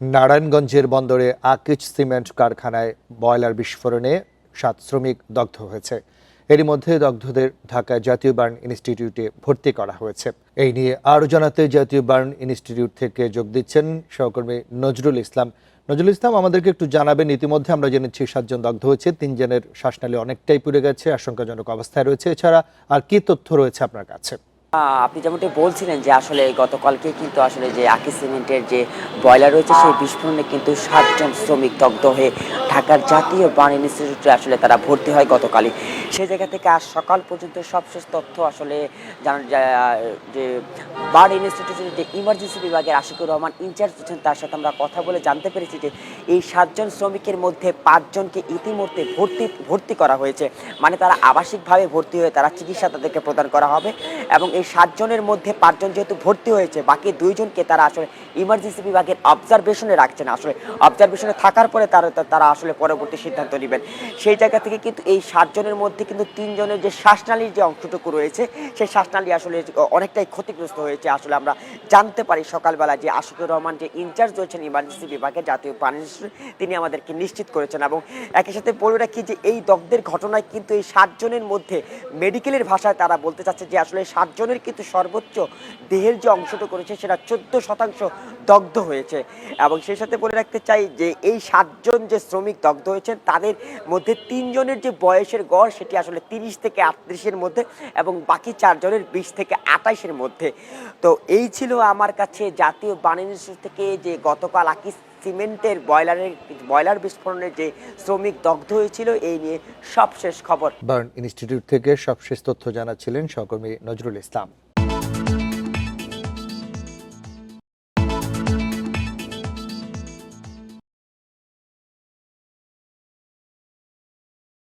নারায়ণগঞ্জের বন্দরে আকিজ সিমেন্ট কারখানায় বয়লার বিস্ফোরণে ৭ শ্রমিক দগ্ধ হয়েছে। এরই মধ্যে দগ্ধদের ঢাকা জাতীয় বার্ন ইনস্টিটিউটে ভর্তি করা হয়েছে। এই নিয়ে আরও জানাতে জাতীয় বার্ন ইনস্টিটিউট থেকে যোগ দিচ্ছেন সহকর্মী নজরুল ইসলাম। নজরুল ইসলাম, আমাদেরকে একটু জানাবেন, ইতিমধ্যে আমরা জেনেছি ৭ জন দগ্ধ হয়েছে, ৩ জনের শ্বাসনালী অনেকটাই পুড়ে গেছে, আশঙ্কাজনক অবস্থায় রয়েছে। এছাড়া আর কি তথ্য রয়েছে আপনার কাছে? আপনি যেমনটি বলছিলেন যে আসলে গতকালকে কিন্তু আসলে যে আকিজ সিমেন্টের যে বয়লার রয়েছে সেই বিস্ফোরণে কিন্তু ৭ জন শ্রমিক দগ্ধ হয়ে ঢাকার জাতীয় বার্ন ইনস্টিটিউটে আসলে তারা ভর্তি হয় গতকালই। সেই জায়গা থেকে আজ সকাল পর্যন্ত সবশেষ তথ্য আসলে জানান যায় যে বার্ন ইনস্টিটিউটের যে ইমার্জেন্সি বিভাগের আশিকুর রহমান ইনচার্জ ছিলেন, তার সাথে আমরা কথা বলে জানতে পেরেছি যে এই ৭ জন শ্রমিকের মধ্যে ৫ জনকে ইতিমধ্যে ভর্তি করা হয়েছে। মানে তারা আবাসিকভাবে ভর্তি হয়ে তারা চিকিৎসা তাদেরকে প্রদান করা হবে এবং এই ৭ জনের মধ্যে ৫ জন যেহেতু ভর্তি হয়েছে, বাকি ২ জনকে তারা আসলে ইমার্জেন্সি বিভাগের অবজারভেশনে রাখছেন। আসলে অবজারভেশনে থাকার পরে তারা আসলে পরবর্তী সিদ্ধান্ত নেবেন। সেই জায়গা থেকে কিন্তু এই ৭ জনের মধ্যে কিন্তু ৩ জনের যে শ্বাসনালীর যে অংশটুকু রয়েছে সেই শ্বাসনালী আসলে অনেকটাই ক্ষতিগ্রস্ত হয়েছে। আসলে আমরা জানতে পারি সকালবেলা যে আশিকুর রহমান যে ইনচার্জ রয়েছেন ইমার্জেন্সি বিভাগের জাতীয় বার্ন ইনস্টিটিউট, তিনি আমাদেরকে নিশ্চিত করেছেন। এবং একই সাথে বলে রাখি যে এই দগ্ধের ঘটনায় কিন্তু এই ৭ জনের মধ্যে মেডিকেলের ভাষায় তারা বলতে চাচ্ছে যে আসলে ৭ জনের কিন্তু সর্বোচ্চ দেহের যে অংশটুকু করেছে সেটা 14% দগ্ধ হয়েছে। এবং সেই সাথে বলে রাখতে চাই যে এই ৭ জন যে শ্রমিক দগ্ধ হয়েছেন তাদের মধ্যে ৩ জনের যে বয়সের গড় সেটি আসলে ৩০ থেকে ৩৮-এর মধ্যে এবং বাকি ৪ জনের ২০ থেকে ২৮-এর মধ্যে। তো এই ছিল আমার কাছে জাতীয় বার্ন ইনস্টিটিউট থেকে যে গতকাল আকিজ সিমেন্টের বয়লার বিস্ফোরণের যে শ্রমিক দগ্ধ হয়েছিল এই নিয়ে সবশেষ খবর। বার্ন ইনস্টিটিউট থেকে সবশেষ তথ্য জানাচ্ছিলেন সহকর্মী নজরুল ইসলাম।